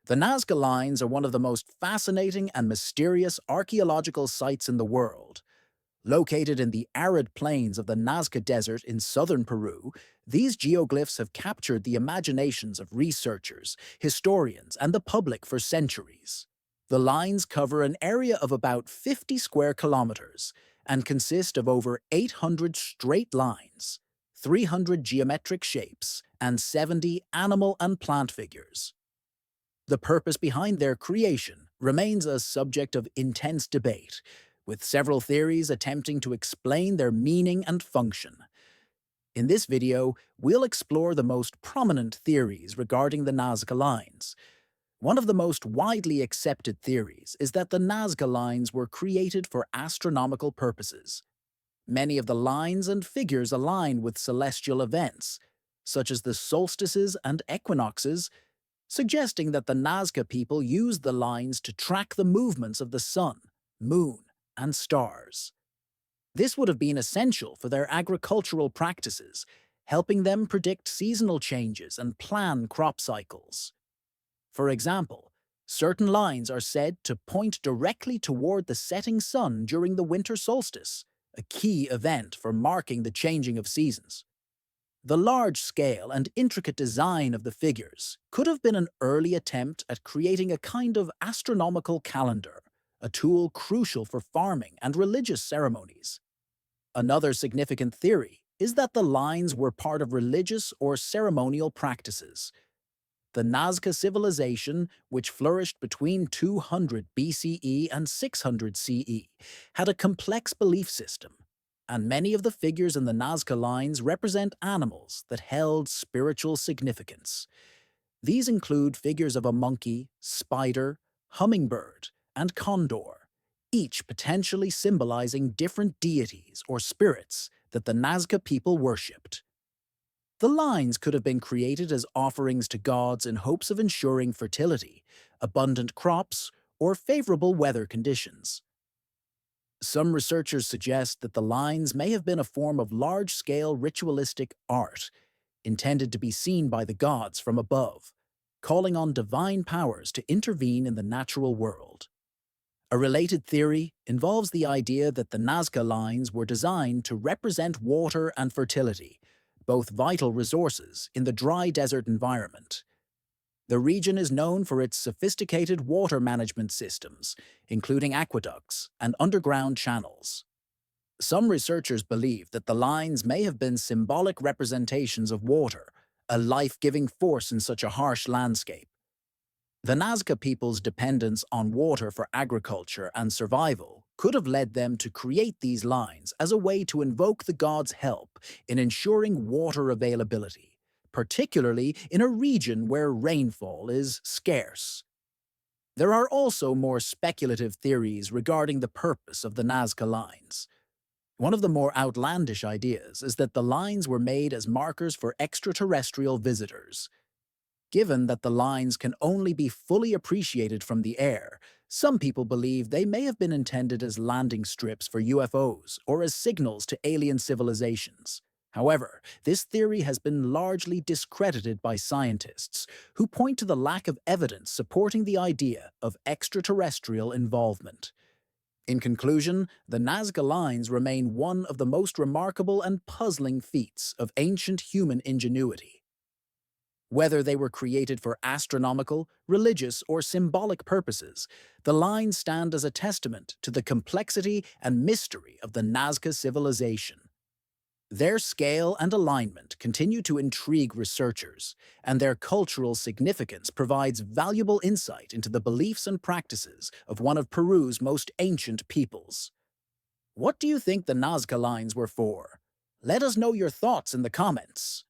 The Nazca Lines are one of the most fascinating and mysterious archaeological sites in the world. Located in the arid plains of the Nazca Desert in southern Peru, these geoglyphs have captured the imaginations of researchers, historians, and the public for centuries. The lines cover an area of about 50 square kilometers and consist of over 800 straight lines, 300 geometric shapes, and 70 animal and plant figures. The purpose behind their creation remains a subject of intense debate, with several theories attempting to explain their meaning and function. In this video, we'll explore the most prominent theories regarding the Nazca Lines. One of the most widely accepted theories is that the Nazca Lines were created for astronomical purposes. Many of the lines and figures align with celestial events, such as the solstices and equinoxes, suggesting that the Nazca people used the lines to track the movements of the sun, moon, and stars. This would have been essential for their agricultural practices, helping them predict seasonal changes and plan crop cycles. For example, certain lines are said to point directly toward the setting sun during the winter solstice, a key event for marking the changing of seasons. The large scale and intricate design of the figures could have been an early attempt at creating a kind of astronomical calendar, a tool crucial for farming and religious ceremonies. Another significant theory is that the lines were part of religious or ceremonial practices. The Nazca civilization, which flourished between 200 BCE and 600 CE, had a complex belief system, and many of the figures in the Nazca Lines represent animals that held spiritual significance. These include figures of a monkey, spider, hummingbird, and condor, each potentially symbolizing different deities or spirits that the Nazca people worshipped. The lines could have been created as offerings to gods in hopes of ensuring fertility, abundant crops, or favorable weather conditions. Some researchers suggest that the lines may have been a form of large-scale ritualistic art, intended to be seen by the gods from above, calling on divine powers to intervene in the natural world. A related theory involves the idea that the Nazca Lines were designed to represent water and fertility, both vital resources in the dry desert environment. The region is known for its sophisticated water management systems, including aqueducts and underground channels. Some researchers believe that the lines may have been symbolic representations of water, a life-giving force in such a harsh landscape. The Nazca people's dependence on water for agriculture and survival could have led them to create these lines as a way to invoke the gods' help in ensuring water availability, particularly in a region where rainfall is scarce. There are also more speculative theories regarding the purpose of the Nazca Lines. One of the more outlandish ideas is that the lines were made as markers for extraterrestrial visitors. Given that the lines can only be fully appreciated from the air, some people believe they may have been intended as landing strips for UFOs or as signals to alien civilizations. However, this theory has been largely discredited by scientists, who point to the lack of evidence supporting the idea of extraterrestrial involvement. In conclusion, the Nazca Lines remain one of the most remarkable and puzzling feats of ancient human ingenuity. Whether they were created for astronomical, religious, or symbolic purposes, the lines stand as a testament to the complexity and mystery of the Nazca civilization. Their scale and alignment continue to intrigue researchers, and their cultural significance provides valuable insight into the beliefs and practices of one of Peru's most ancient peoples. What do you think the Nazca Lines were for? Let us know your thoughts in the comments.